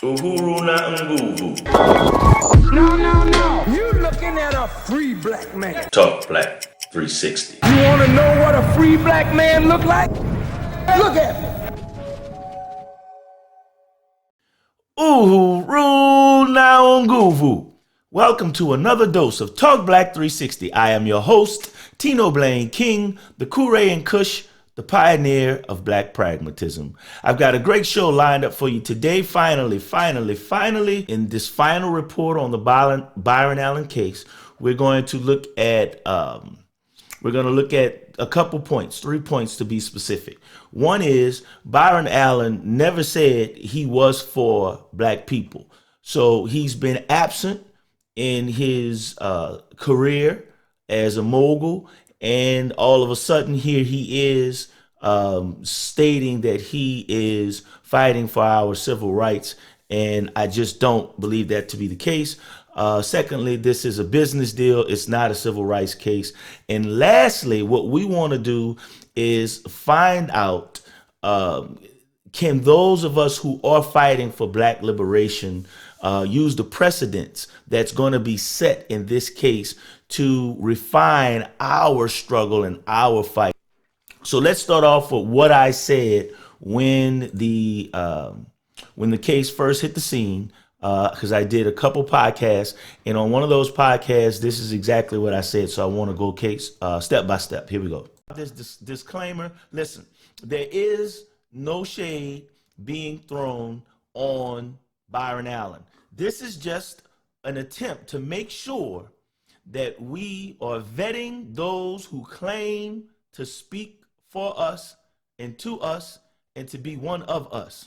Uhuru na nguvu. No. You looking at a free black man. Talk Black 360. You want to know what a free black man look like? Look at me. Uhuru na nguvu. Welcome to another dose of Talk Black 360. I am your host, Tino Blaine King, the Kool-Aid and Kush, the pioneer of black pragmatism. I've got a great show lined up for you today. Finally, in this final report on the Byron Allen case, we're going to look at a couple points, 3 points to be specific. One is Byron Allen never said he was for black people. So he's been absent in his career as a mogul, and all of a sudden here he is stating that he is fighting for our civil rights, and I just don't believe that to be the case. Secondly, this is a business deal. It's not a civil rights case. And lastly, what we want to do is find out, can those of us who are fighting for black liberation use the precedents that's going to be set in this case to refine our struggle and our fight. So let's start off with what I said when the case first hit the scene, because I did a couple podcasts, and on one of those podcasts, this is exactly what I said. So I want to go case step by step. Here we go. This disclaimer. Listen, there is no shade being thrown on Byron Allen. This is just an attempt to make sure that we are vetting those who claim to speak for us and to us and to be one of us.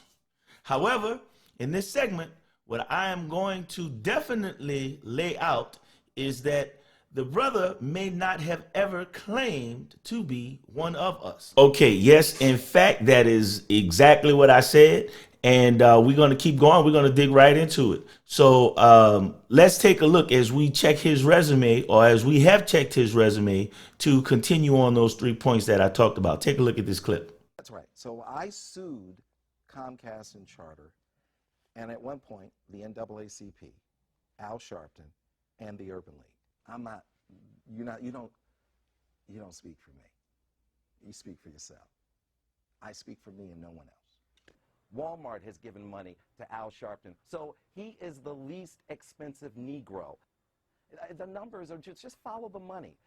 However, in this segment, what I am going to definitely lay out is that the brother may not have ever claimed to be one of us. Okay, yes, in fact, that is exactly what I said. And we're going to keep going. We're going to dig right into it. So let's take a look as we check his resume, or as we have checked his resume, to continue on those 3 points that I talked about. Take a look at this clip. That's right. So I sued Comcast and Charter, and at one point, the NAACP, Al Sharpton, and the Urban League. You don't speak for me. You speak for yourself. I speak for me and no one else. Walmart has given money to Al Sharpton, so he is the least expensive Negro. The numbers are just follow the money.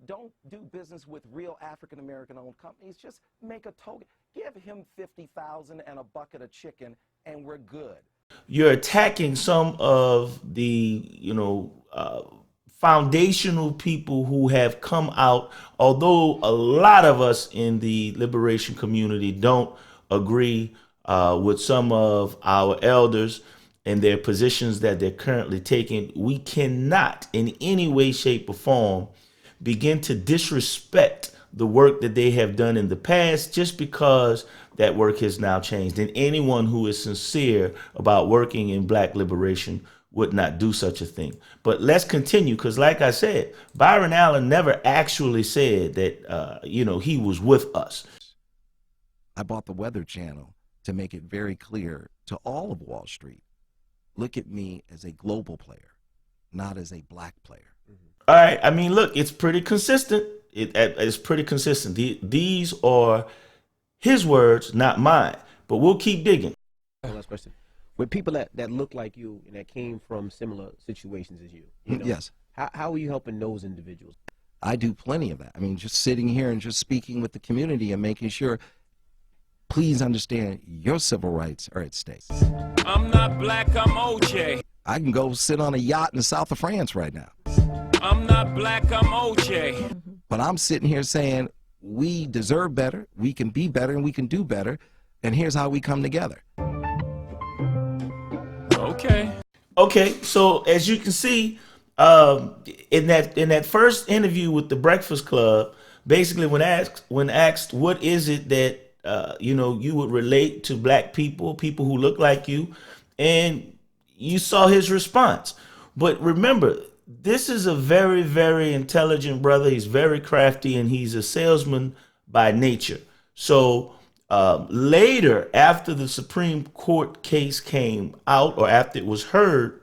Don't do business with real African-American owned companies. Just make a token. Give him $50,000 and a bucket of chicken, and we're good. You're attacking some of the, foundational people who have come out, although a lot of us in the liberation community don't agree with some of our elders and their positions that they're currently taking. We cannot in any way, shape, or form begin to disrespect the work that they have done in the past just because that work has now changed. And anyone who is sincere about working in black liberation would not do such a thing. But let's continue, because like I said, Byron Allen never actually said that, he was with us. I bought the Weather Channel to make it very clear to all of Wall Street, look at me as a global player, not as a black player. All right. I mean, look, it's pretty consistent. It's pretty consistent. These are his words, not mine. But we'll keep digging. Last question. With people that look like you and that came from similar situations as you, Yes. How are you helping those individuals? I do plenty of that. I mean, just sitting here and just speaking with the community and making sure, please understand, your civil rights are at stake. I'm not black, I'm OJ. I can go sit on a yacht in the south of France right now. I'm not black, I'm OJ. But I'm sitting here saying we deserve better, we can be better, and we can do better, and here's how we come together. Okay, so as you can see, in that first interview with the Breakfast Club, basically when asked what is it that you would relate to black people who look like you, and you saw his response. But remember, this is a very, very intelligent brother. He's very crafty, and he's a salesman by nature. So Later, after the Supreme Court case came out, or after it was heard,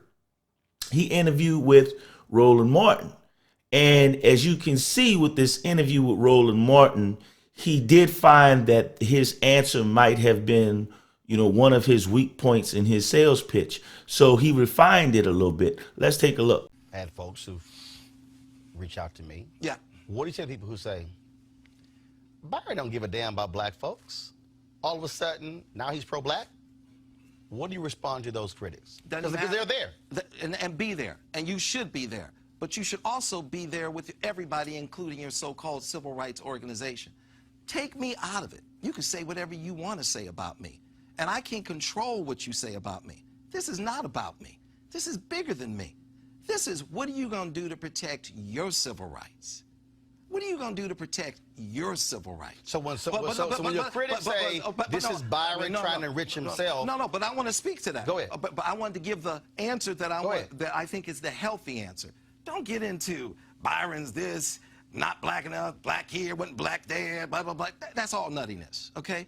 he interviewed with Roland Martin. And as you can see with this interview with Roland Martin, he did find that his answer might have been, one of his weak points in his sales pitch. So he refined it a little bit. Let's take a look. I had folks who reach out to me. Yeah. What do you say to people who say, Byron don't give a damn about black folks? All of a sudden, now he's pro-black? What do you respond to those critics? Because they're there. And be there. And you should be there. But you should also be there with everybody, including your so-called civil rights organization. Take me out of it. You can say whatever you want to say about me. And I can't control what you say about me. This is not about me. This is bigger than me. This is, what are you going to do to protect your civil rights? What are you going to do to protect your civil rights? So when your critics say this is Byron trying to enrich himself. No, but I want to speak to that. Go ahead. But I wanted to give the answer that I think is the healthy answer. Don't get into Byron's this, not black enough, black here, wasn't black there, blah, blah, blah. That's all nuttiness, okay?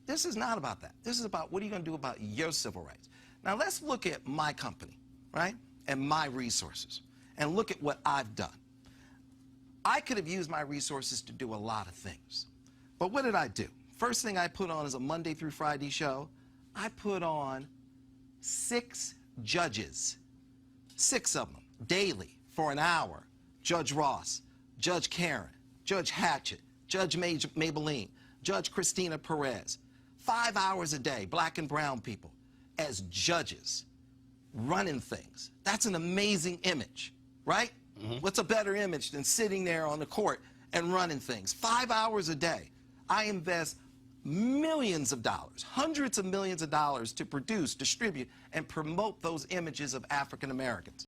This is not about that. This is about what are you going to do about your civil rights. Now let's look at my company, right, and my resources, and look at what I've done. I could have used my resources to do a lot of things. But what did I do? First thing I put on is a Monday through Friday show. I put on 6 judges, 6 of them, daily, for an hour. Judge Ross, Judge Karen, Judge Hatchett, Judge Maybelline, Judge Christina Perez. 5 hours a day, black and brown people, as judges, running things. That's an amazing image, right? What's a better image than sitting there on the court and running things? 5 hours a day. I invest millions of dollars, hundreds of millions of dollars to produce, distribute, and promote those images of African Americans.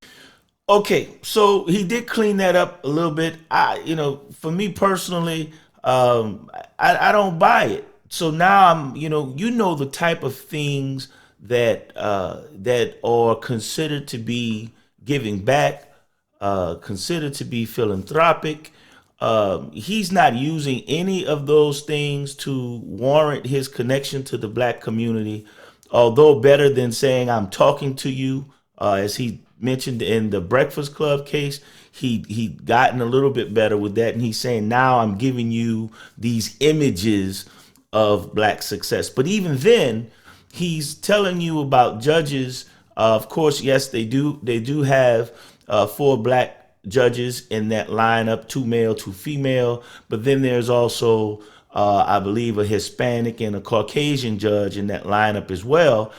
Okay, so he did clean that up a little bit. For me personally, I don't buy it. So now I'm, the type of things that that are considered to be giving back, considered to be philanthropic. He's not using any of those things to warrant his connection to the black community, although better than saying I'm talking to you, as he mentioned in the Breakfast Club case. He gotten a little bit better with that, and he's saying now I'm giving you these images of black success. But even then, he's telling you about judges. Of course, yes, they do have 4 black judges in that lineup, 2 male, 2 female. But then there's also, I believe, a Hispanic and a Caucasian judge in that lineup as well.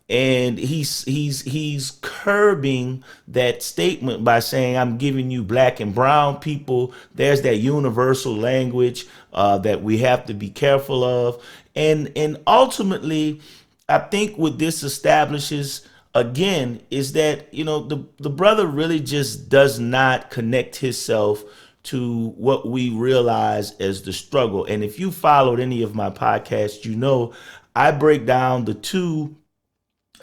And he's curbing that statement by saying, I'm giving you black and brown people. There's that universal language that we have to be careful of. And ultimately, I think what this establishes, again, is that, the brother really just does not connect himself to what we realize as the struggle. And if you followed any of my podcasts, I break down the 2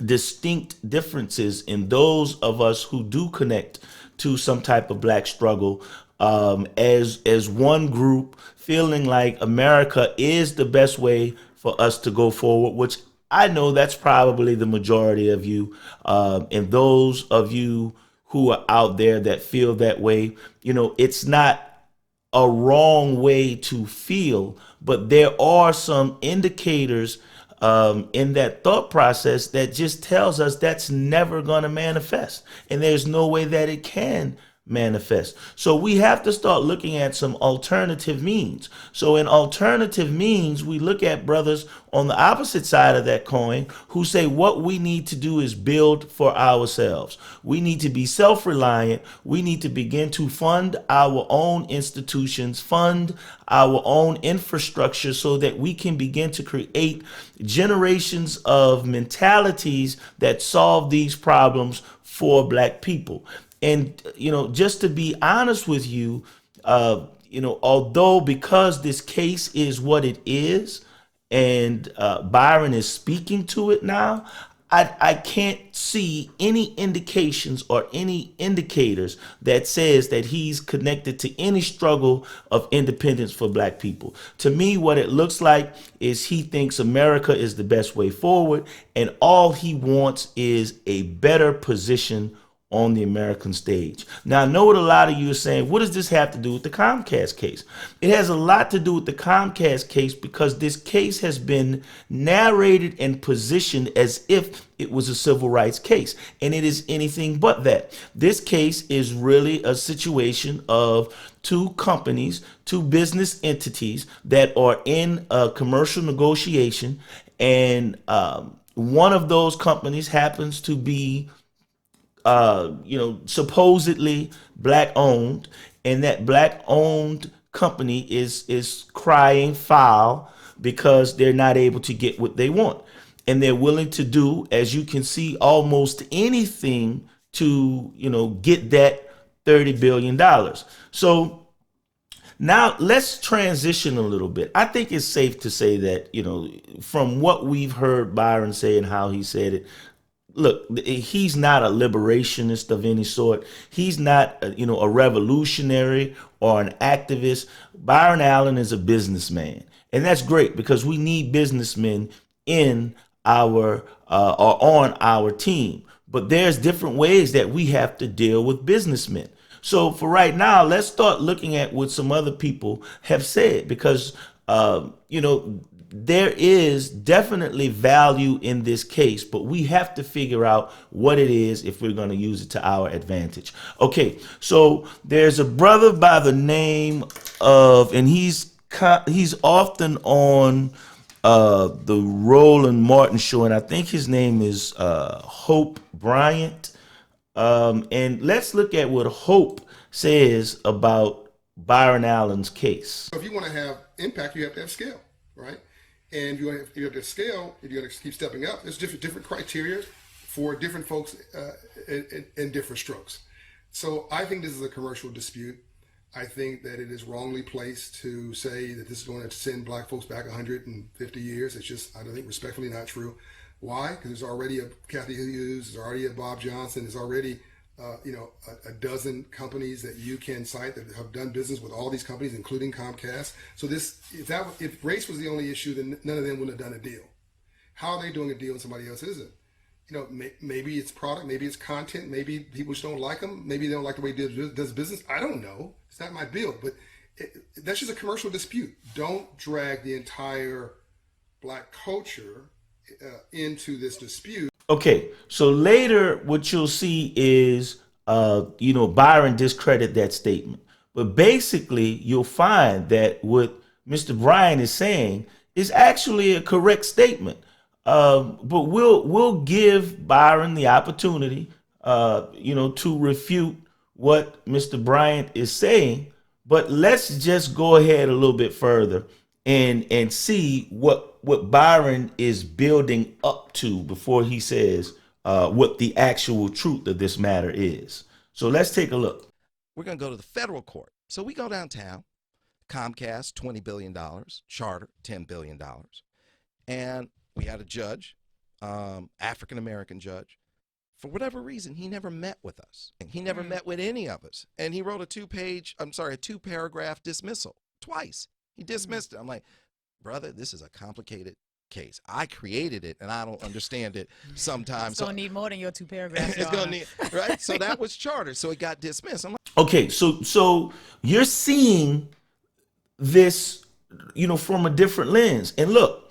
distinct differences in those of us who do connect to some type of black struggle, as one group feeling like America is the best way for us to go forward, which I know that's probably the majority of you, and those of you who are out there that feel that way. It's not a wrong way to feel, but there are some indicators in that thought process that just tells us that's never going to manifest, and there's no way that it can manifest. So we have to start looking at some alternative means. So in alternative means, we look at brothers on the opposite side of that coin who say what we need to do is build for ourselves. We need to be self-reliant. We need to begin to fund our own institutions, fund our own infrastructure, so that we can begin to create generations of mentalities that solve these problems for black people. And, just to be honest with you, although because this case is what it is, and Byron is speaking to it now, I can't see any indications or any indicators that says that he's connected to any struggle of independence for black people. To me, what it looks like is he thinks America is the best way forward, and all he wants is a better position on the American stage. Now, I know what a lot of you are saying. What does this have to do with the Comcast case? It has a lot to do with the Comcast case because this case has been narrated and positioned as if it was a civil rights case, and it is anything but that. This case is really a situation of two companies, two business entities that are in a commercial negotiation, and one of those companies happens to be supposedly black owned, and that black owned company is crying foul because they're not able to get what they want. And they're willing to do, as you can see, almost anything to, get that $30 billion. So now let's transition a little bit. I think it's safe to say that, from what we've heard Byron say and how he said it, look, he's not a liberationist of any sort. He's not, a revolutionary or an activist. Byron Allen is a businessman, and that's great because we need businessmen in our or on our team. But there's different ways that we have to deal with businessmen. So for right now, let's start looking at what some other people have said because, there is definitely value in this case, but we have to figure out what it is if we're going to use it to our advantage. Okay, so there's a brother by the name of, and he's often on the Roland Martin show, and I think his name is Hope Bryant. And let's look at what Hope says about Byron Allen's case. So if you want to have impact, you have to have scale, right? And you have to scale, if you're going to keep stepping up, there's different criteria for different folks in different strokes. So I think this is a commercial dispute. I think that it is wrongly placed to say that this is going to send black folks back 150 years. It's just, I don't think, respectfully not true. Why? Because there's already a Kathy Hughes, there's already a Bob Johnson, there's already a dozen companies that you can cite that have done business with all these companies, including Comcast. So if race was the only issue, then none of them would have done a deal. How are they doing a deal and somebody else isn't? Maybe it's product, maybe it's content, maybe people just don't like them, maybe they don't like the way he does business. I don't know. It's not my bill, but that's just a commercial dispute. Don't drag the entire black culture into this dispute. Okay, so later what you'll see is, Byron discredit that statement. But basically, you'll find that what Mr. Bryan is saying is actually a correct statement. But we'll give Byron the opportunity, to refute what Mr. Bryant is saying. But let's just go ahead a little bit further and see what Byron is building up to before he says what the actual truth of this matter is. So let's take a look. We're going to go to the federal court. So we go downtown, Comcast, $20 billion, Charter, $10 billion. And we had a judge, African-American judge. For whatever reason, he never met with us. He never met with any of us. And he wrote a two-paragraph dismissal twice. He dismissed it. I'm like, brother, this is a complicated case. I created it, and I don't understand it sometimes. It's going to need more than your 2 paragraphs. It's going to need, right? So that was Charter. So it got dismissed. I'm like, okay, so you're seeing this, from a different lens. And look,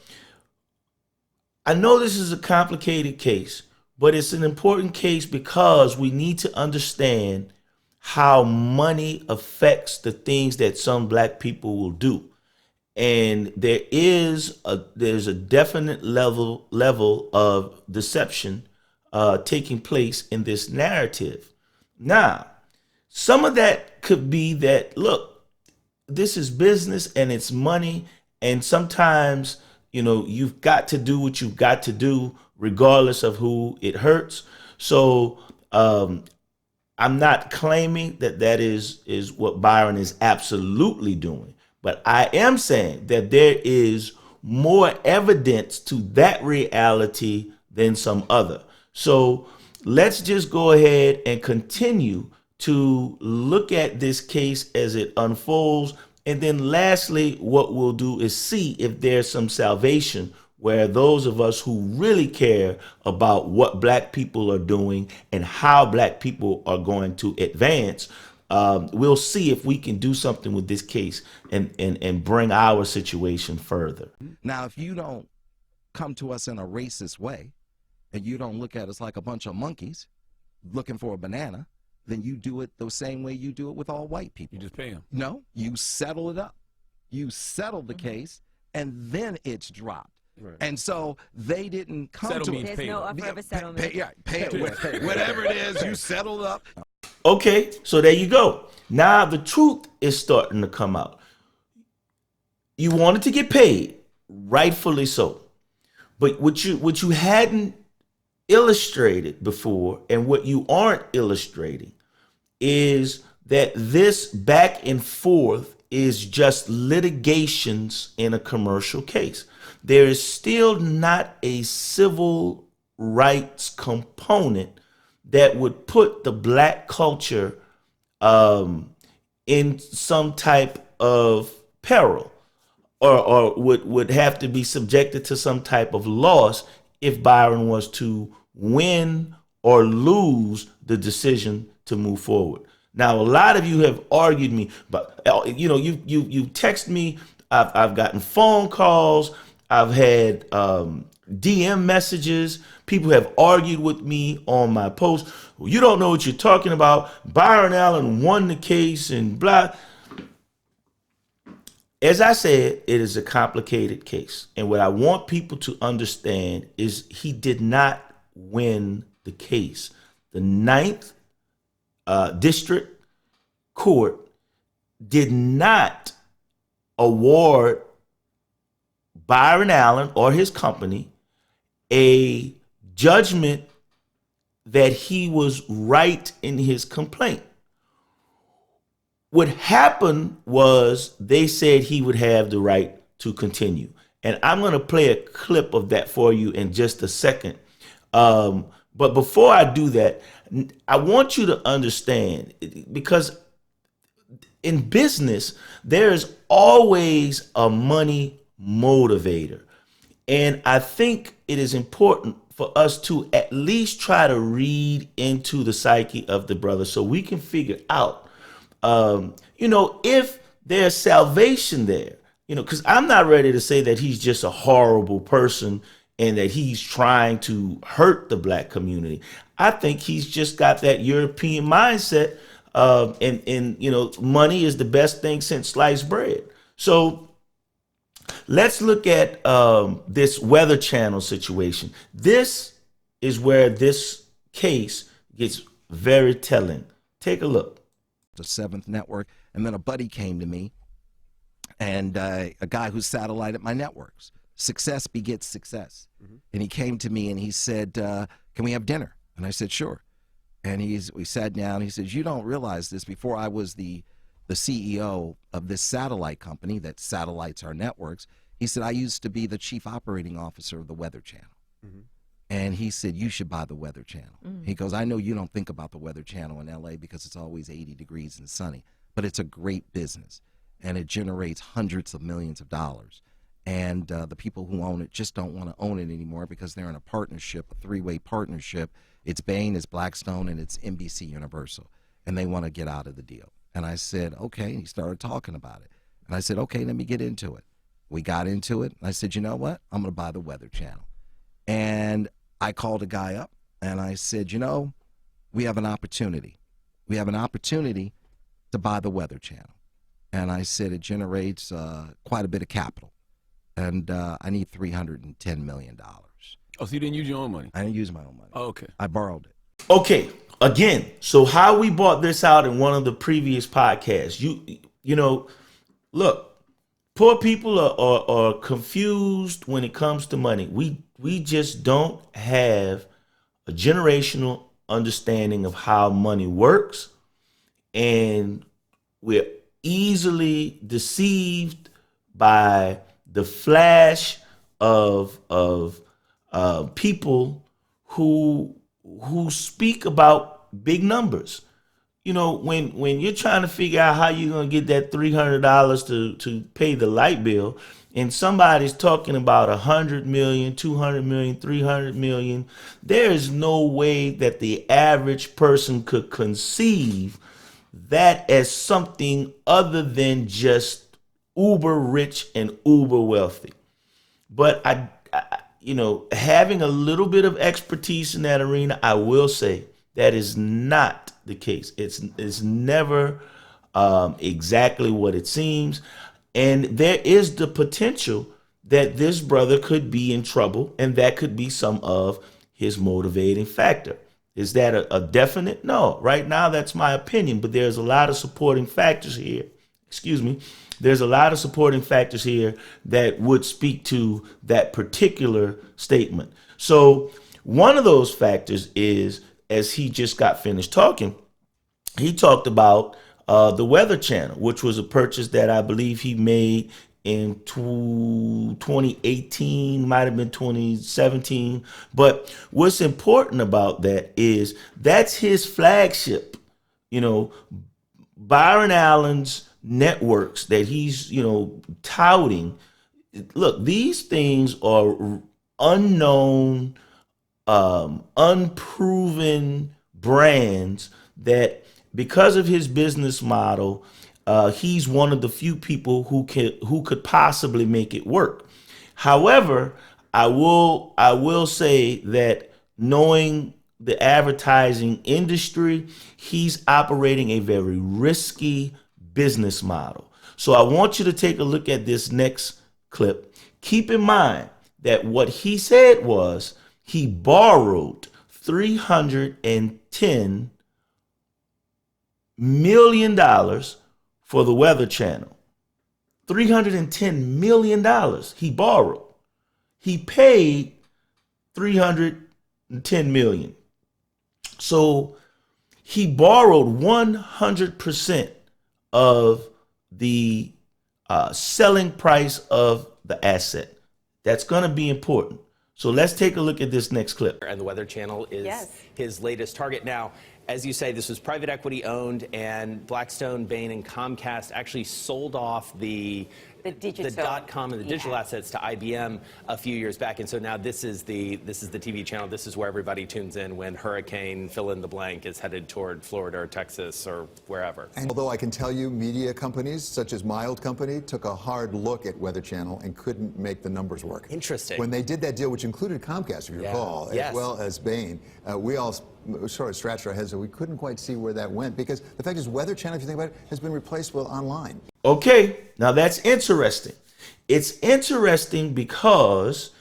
I know this is a complicated case, but it's an important case because we need to understand how money affects the things that some black people will do. And there's a definite level of deception taking place in this narrative. Now, some of that could be that, look, this is business and it's money, and sometimes, you've got to do what you've got to do regardless of who it hurts. So I'm not claiming that is what Byron is absolutely doing. But I am saying that there is more evidence to that reality than some other. So let's just go ahead and continue to look at this case as it unfolds. And then lastly, what we'll do is see if there's some salvation where those of us who really care about what black people are doing and how black people are going to advance, we'll see if we can do something with this case and bring our situation further. Now, if you don't come to us in a racist way and you don't look at us like a bunch of monkeys looking for a banana, then you do it the same way you do it with all white people. You just pay them. No, you settle it up. You settle the case, and then it's dropped. Right. And so they didn't come Settle to means it. There's no offer of a settlement. Pay it. Whatever it is, you settled up. Okay, so there you go. Now the truth is starting to come out. You wanted to get paid, rightfully so. But what you hadn't illustrated before, and what you aren't illustrating, is that this back and forth is just litigations in a commercial case. There is still not a civil rights component that would put the black culture in some type of peril, or would have to be subjected to some type of loss if Byron was to win or lose the decision to move forward. Now, a lot of you have argued me, but you text me. I've gotten phone calls. I've had DM messages. People have argued with me on my post. Well, you don't know what you're talking about. Byron Allen won the case and blah. As I said, it is a complicated case. And what I want people to understand is he did not win the case. The Ninth District Court did not award Byron Allen or his company a judgment that he was right in his complaint. What happened was they said he would have the right to continue. And I'm going to play a clip of that for you in just a second. But before I do that, I want you to understand, because in business, there's always a money motivator. And I think it is important for us to at least try to read into the psyche of the brother so we can figure out, if there's salvation there, because I'm not ready to say that he's just a horrible person and that he's trying to hurt the black community. I think he's just got that European mindset, and money is the best thing since sliced bread. So let's look at this Weather Channel situation. This is where this case gets very telling. Take a look. The Seventh Network, and then a buddy came to me, and a guy who satellited my networks. Success begets success. And he came to me and he said, can we have dinner? And I said, sure. And we sat down. He says, you don't realize this. Before I was the CEO of this satellite company that satellites our networks, he said, I used to be the chief operating officer of the Weather Channel. And he said, you should buy the Weather Channel. He goes, I know you don't think about the Weather Channel in LA because it's always 80 degrees and sunny, but it's a great business and it generates hundreds of millions of dollars. And the people who own it just don't want to own it anymore because they're in a partnership, a three-way partnership. It's Bain, it's Blackstone, and it's NBC Universal. And they want to get out of the deal. And I said, okay. And he started talking about it. And I said, okay, let me get into it. We got into it. And I said, you know what? I'm going to buy the Weather Channel. And I called a guy up and I said, we have an opportunity. We have an opportunity to buy the Weather Channel. And I said, it generates quite a bit of capital. And I need $310 million. Oh, so you didn't use your own money? I didn't use my own money. Oh, okay. I borrowed it. Okay, again, so how we brought this out in one of the previous podcasts, look, poor people are confused when it comes to money. We just don't have a generational understanding of how money works, and we're easily deceived by the flash of people who speak about big numbers. You know, when you're trying to figure out how you're gonna get that $300 to pay the light bill, and somebody's talking about 100 million, 200 million, 300 million, there is no way that the average person could conceive that as something other than just uber rich and uber wealthy. But having a little bit of expertise in that arena, I will say that is not the case. It's never exactly what it seems, and there is the potential that this brother could be in trouble, and that could be some of his motivating factor. Is that a definite? No. Right now, that's my opinion, but there's a lot of supporting factors here. Excuse me. There's a lot of supporting factors here that would speak to that particular statement. So one of those factors is, as he just got finished talking, he talked about the Weather Channel, which was a purchase that I believe he made in 2018, might have been 2017. But what's important about that is that's his flagship. You know, Byron Allen's networks that he's, touting. Look, these things are unknown, unproven brands that, because of his business model, he's one of the few people who could possibly make it work. However, I will say that, knowing the advertising industry, he's operating a very risky business model. So I want you to take a look at this next clip. Keep in mind that what he said was he borrowed $310 million for the Weather Channel. $310 million he borrowed. He paid $310 million. So he borrowed 100% of the selling price of the asset. That's going to be important. So let's take a look at this next clip. And the Weather Channel is his latest target. Now, as you say, this was private equity owned, and Blackstone, Bain, and Comcast actually sold off the .com and the digital assets to IBM a few years back, and so now this is the TV channel. This is where everybody tunes in when hurricane fill in the blank is headed toward Florida or Texas or wherever. And although I can tell you, media companies such as my old company took a hard look at Weather Channel and couldn't make the numbers work. Interesting. When they did that deal, which included Comcast, if you recall, as well as Bain, we all sort of scratched our heads and we couldn't quite see where that went, because the fact is, Weather Channel, if you think about it, has been replaced with online. Okay, now that's interesting. It's interesting because,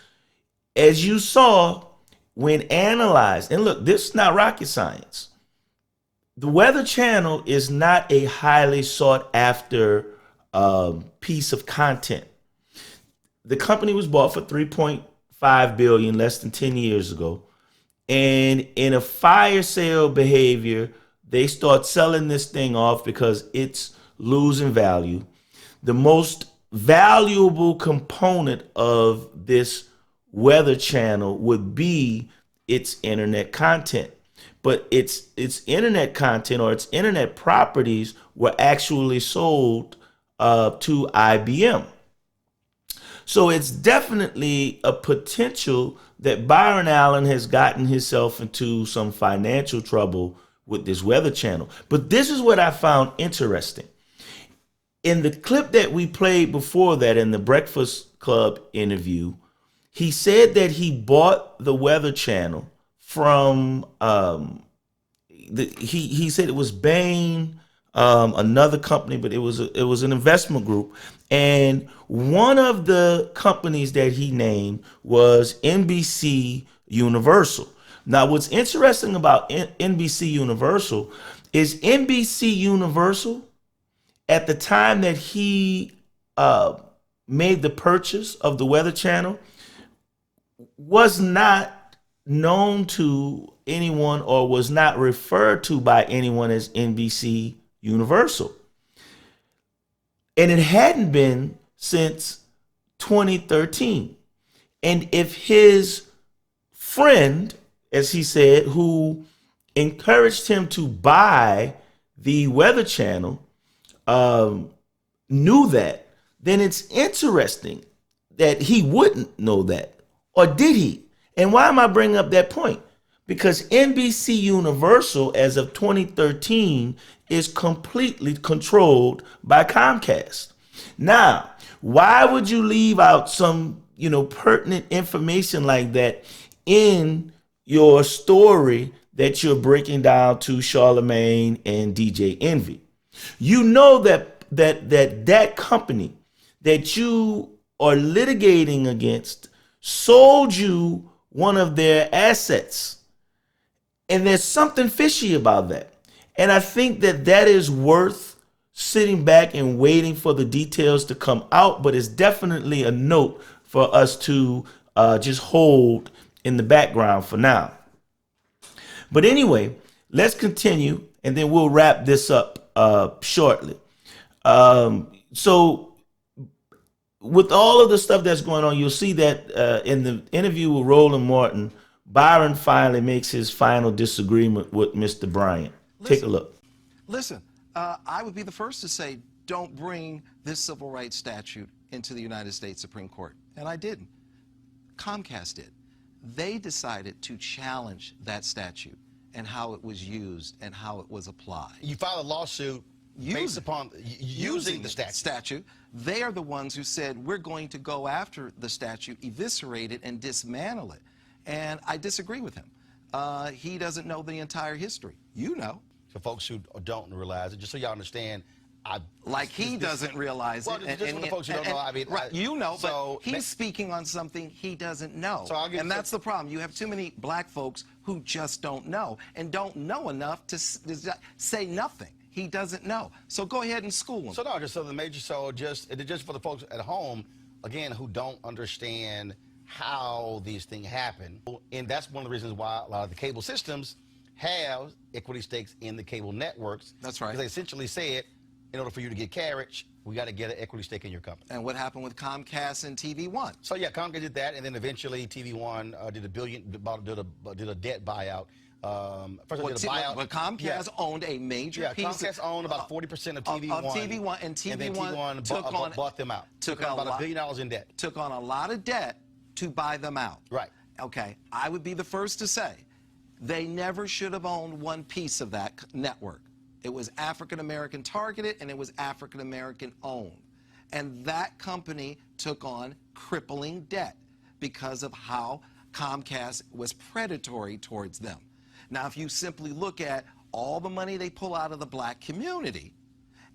as you saw when analyzed, and look, this is not rocket science. The Weather Channel is not a highly sought after piece of content. The company was bought for $3.5 billion less than 10 years ago. And in a fire sale behavior, they start selling this thing off because it's losing value. The most valuable component of this Weather Channel would be its internet content. But its internet content, or its internet properties, were actually sold to IBM. So it's definitely a potential that Byron Allen has gotten himself into some financial trouble with this Weather Channel. But this is what I found interesting. In the clip that we played before that, in the Breakfast Club interview, he said that he bought the Weather Channel from, he said it was Bain, another company, but it was an investment group. And one of the companies that he named was NBC Universal. Now, what's interesting about NBC Universal is NBC Universal, at the time that he made the purchase of the Weather Channel, was not known to anyone, or was not referred to by anyone as NBC Universal. And it hadn't been since 2013. And if his friend, as he said, who encouraged him to buy the Weather Channel, knew that, then it's interesting that he wouldn't know that. Or did he? And why am I bringing up that point? Because NBC Universal, as of 2013, is completely controlled by Comcast. Now, why would you leave out some, pertinent information like that in your story that you're breaking down to Charlemagne and DJ Envy? You know that company that you are litigating against sold you one of their assets. And there's something fishy about that. And I think that is worth sitting back and waiting for the details to come out, but it's definitely a note for us to just hold in the background for now. But anyway, let's continue, and then we'll wrap this up shortly. So with all of the stuff that's going on, you'll see that in the interview with Roland Martin, Byron finally makes his final disagreement with Mr. Bryant. Take a look. Listen, I would be the first to say, don't bring this civil rights statute into the United States Supreme Court. And I didn't. Comcast did. They decided to challenge that statute and how it was used and how it was applied. You filed a lawsuit based upon using the statute. They are the ones who said, we're going to go after the statute, eviscerate it, and dismantle it. And I disagree with him. He doesn't know the entire history. You know. For folks who don't realize it, just so y'all understand, he doesn't realize it. Just for the folks who don't know, I mean, right, but he's speaking on something he doesn't know. And that's the problem. You have too many black folks who just don't know and don't know enough to say nothing. He doesn't know. So go ahead and school him. So no, just for the folks at home, again, who don't understand how these things happen. And that's one of the reasons why a lot of the cable systems have equity stakes in the cable networks. That's right. Because they essentially said, in order for you to get carriage, we got to get an equity stake in your company. And what happened with Comcast and TV One? So yeah, Comcast did that, and then eventually TV One did a debt buyout. First did a buyout. But Comcast owned a major piece. Comcast owned about 40% of TV One. Of TV One, and TV One bought them out. Took on about $1 billion in debt. Took on a lot of debt to buy them out. Right. Okay, I would be the first to say they never should have owned one piece of that network. It was African-American targeted, and it was African-American owned. And that company took on crippling debt because of how Comcast was predatory towards them. Now, if you simply look at all the money they pull out of the black community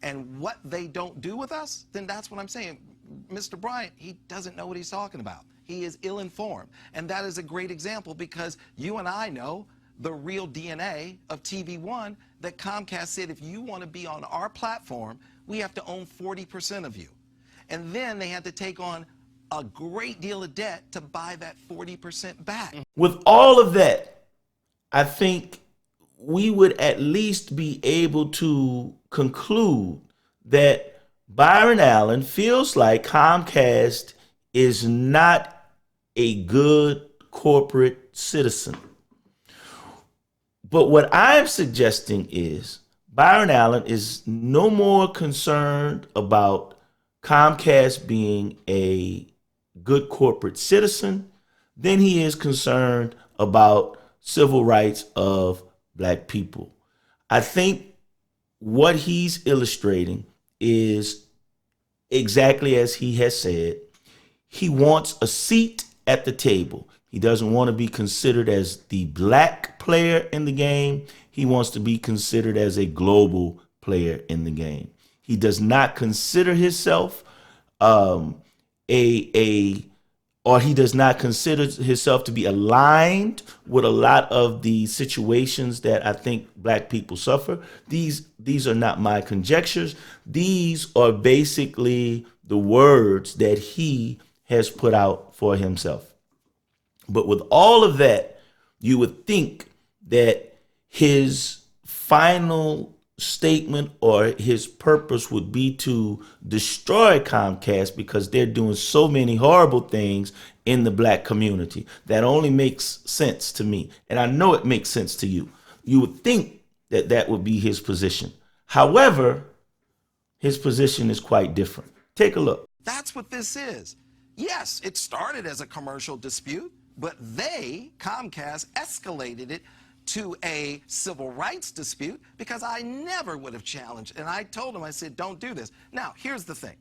and what they don't do with us, then that's what I'm saying. Mr. Bryant, he doesn't know what he's talking about. He is ill-informed. And that is a great example because you and I know the real DNA of TV One, that Comcast said, if you want to be on our platform, we have to own 40% of you. And then they had to take on a great deal of debt to buy that 40% back. With all of that, I think we would at least be able to conclude that Byron Allen feels like Comcast is not a good corporate citizen. But what I'm suggesting is Byron Allen is no more concerned about Comcast being a good corporate citizen than he is concerned about civil rights of black people. I think what he's illustrating is exactly as he has said. He wants a seat at the table. He doesn't want to be considered as the black player in the game. He wants to be considered as a global player in the game. He does not consider himself he does not consider himself to be aligned with a lot of the situations that I think black people suffer. These are not my conjectures. These are basically the words that he has put out for himself. But with all of that, you would think that his final statement or his purpose would be to destroy Comcast because they're doing so many horrible things in the black community. That only makes sense to me. And I know it makes sense to you. You would think that that would be his position. However, his position is quite different. Take a look. That's what this is. Yes, it started as a commercial dispute, but they, Comcast, escalated it to a civil rights dispute because I never would have challenged. And I told him, I said, don't do this. Now, here's the thing.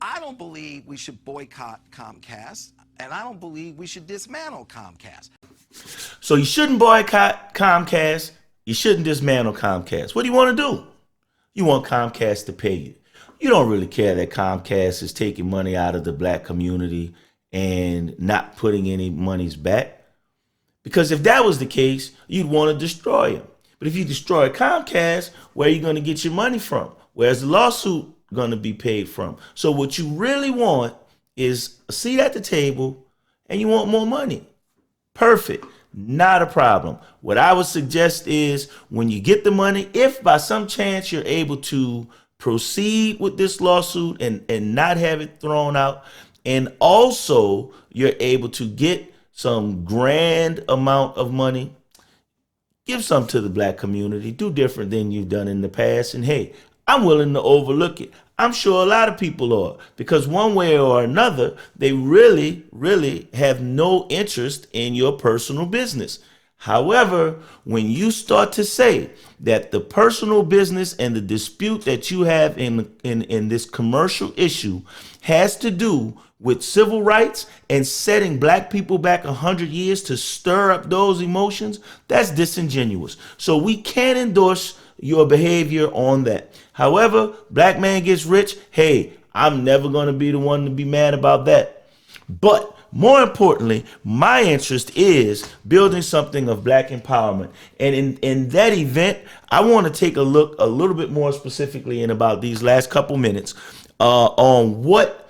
I don't believe we should boycott Comcast, and I don't believe we should dismantle Comcast. So you shouldn't boycott Comcast. You shouldn't dismantle Comcast. What do you want to do? You want Comcast to pay you. You don't really care that Comcast is taking money out of the black community and not putting any monies back. Because if that was the case, you'd want to destroy him. But if you destroy Comcast, where are you going to get your money from? Where's the lawsuit going to be paid from? So what you really want is a seat at the table and you want more money. Perfect. Not a problem. What I would suggest is when you get the money, if by some chance you're able to proceed with this lawsuit and not have it thrown out, and also you're able to get some grand amount of money, give some to the black community, do different than you've done in the past. And hey, I'm willing to overlook it. I'm sure a lot of people are, because one way or another, they really, really have no interest in your personal business. However, when you start to say that the personal business and the dispute that you have in this commercial issue has to do with civil rights and setting black people back 100 years to stir up those emotions, that's disingenuous. So we can't endorse your behavior on that. However, black man gets rich. Hey, I'm never going to be the one to be mad about that. But more importantly, my interest is building something of black empowerment. And in that event, I want to take a look a little bit more specifically in about these last couple minutes on what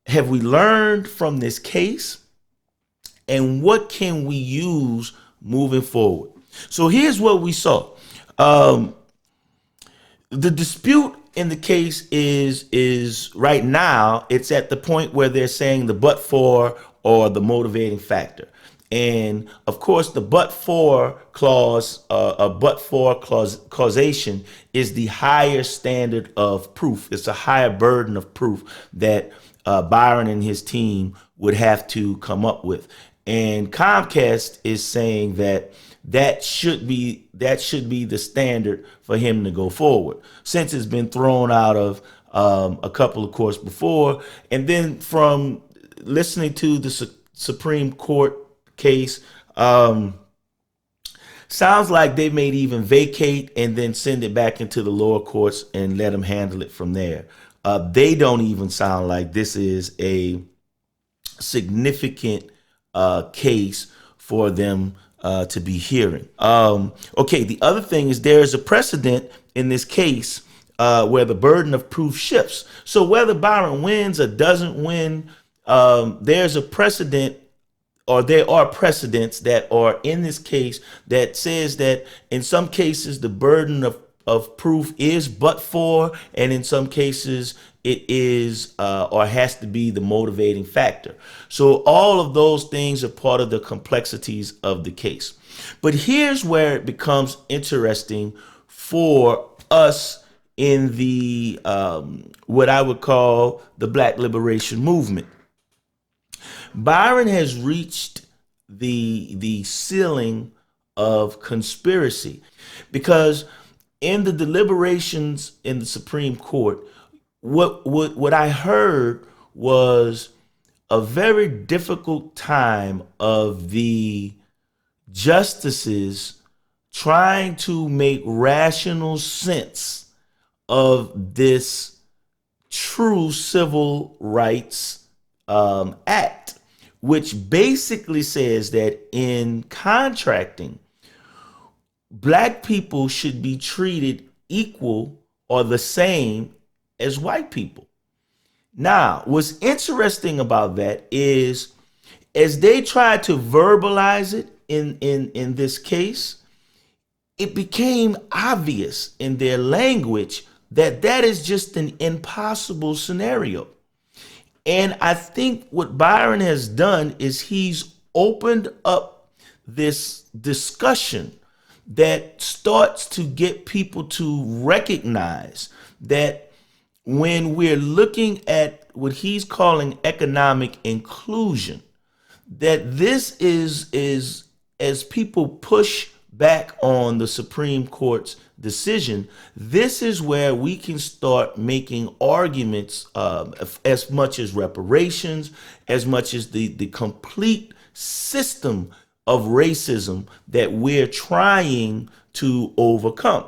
have we learned from this case and what can we use moving forward. So here's what we saw. The dispute in the case is right now, it's at the point where they're saying the but for or the motivating factor. And of course, the but for clause, causation is the higher standard of proof. It's a higher burden of proof that Byron and his team would have to come up with. And Comcast is saying that should be the standard for him to go forward, since it's been thrown out of a couple of courts before. And then from listening to the Supreme Court case, sounds like they may even vacate and then send it back into the lower courts and let them handle it from there. They don't even sound like this is a significant case for them to be hearing. Okay, the other thing is there is a precedent in this case where the burden of proof shifts. So whether Byron wins or doesn't win, there's a precedent, or there are precedents that are in this case that says that in some cases the burden of proof is but for, and in some cases it is or has to be the motivating factor. So all of those things are part of the complexities of the case. But here's where it becomes interesting for us in the what I would call the Black Liberation Movement. Byron has reached the ceiling of conspiracy, because in the deliberations in the Supreme Court, what I heard was a very difficult time of the justices trying to make rational sense of this true civil rights act, which basically says that in contracting, black people should be treated equal or the same as white people. Now, what's interesting about that is, as they try to verbalize it in this case, it became obvious in their language that that is just an impossible scenario. And I think what Byron has done is he's opened up this discussion that starts to get people to recognize that when we're looking at what he's calling economic inclusion, that this is as people push back on the Supreme Court's decision, this is where we can start making arguments as much as reparations, as much as the complete system of racism that we're trying to overcome.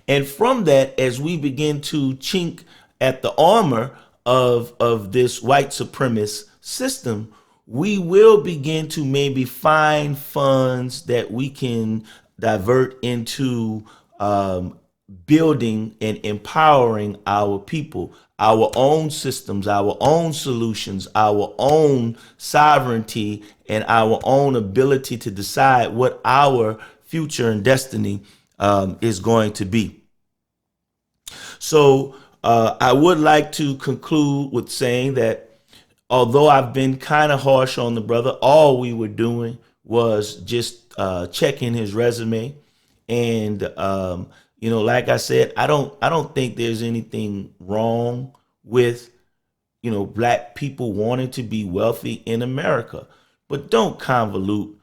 And from that, as we begin to chink at the armor of this white supremacist system, we will begin to maybe find funds that we can divert into building and empowering our people, our own systems, our own solutions, our own sovereignty, and our own ability to decide what our future and destiny is going to be. So I would like to conclude with saying that although I've been kind of harsh on the brother, all we were doing was just checking his resume. And, like I said, I don't think there's anything wrong with, black people wanting to be wealthy in America. But don't convolute,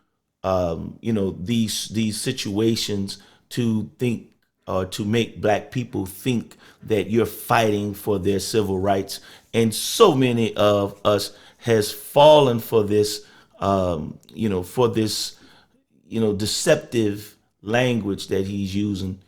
these situations to think or to make black people think that you're fighting for their civil rights. And so many of us has fallen for this, deceptive language that he's using.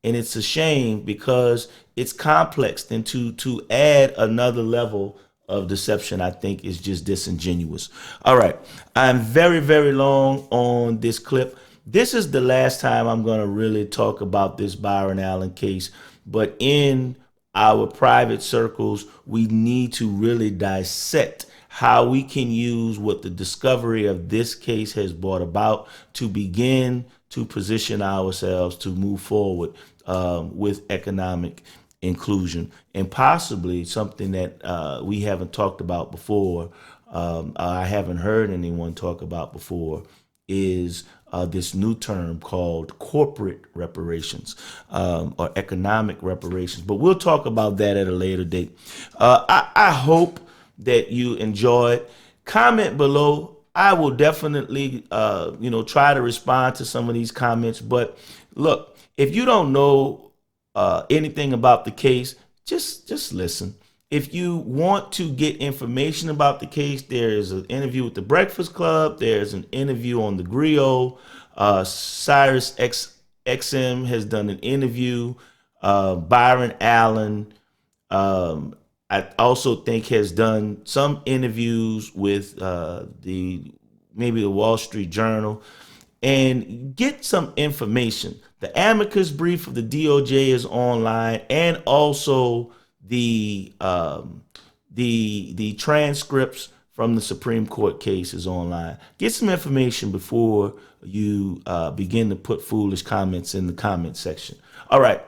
And it's a shame because it's complex. And to add another level of deception, I think, is just disingenuous. All right. I'm very, very long on this clip. This is the last time I'm going to really talk about this Byron Allen case. But in our private circles, we need to really dissect how we can use what the discovery of this case has brought about to begin to position ourselves to move forward with economic inclusion, and possibly something that we haven't talked about before, I haven't heard anyone talk about before, is this new term called corporate reparations or economic reparations. But we'll talk about that at a later date. I hope that you enjoyed. Comment below. I will definitely, try to respond to some of these comments. But look, if you don't know anything about the case, just listen. If you want to get information about the case, there is an interview with the Breakfast Club. There's an interview on the Griot. Sirius XM has done an interview. Byron Allen, I also think, has done some interviews with maybe the Wall Street Journal, and get some information. The amicus brief of the DOJ is online, and also the transcripts from the Supreme Court case is online. Get some information before you begin to put foolish comments in the comment section. All right.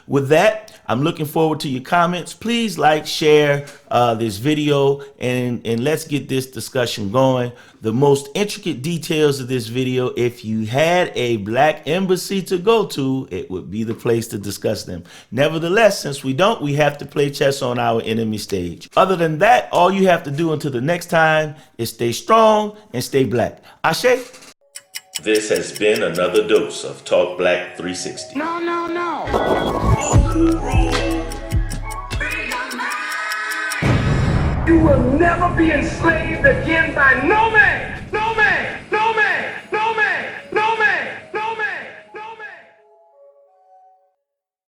With that, I'm looking forward to your comments. Please like, share this video, and let's get this discussion going. The most intricate details of this video, if you had a black embassy to go to, it would be the place to discuss them. Nevertheless, since we don't, we have to play chess on our enemy stage. Other than that, all you have to do until the next time is stay strong and stay black. Ashe? This has been another dose of Talk Black 360. No. You will never be enslaved again by no man.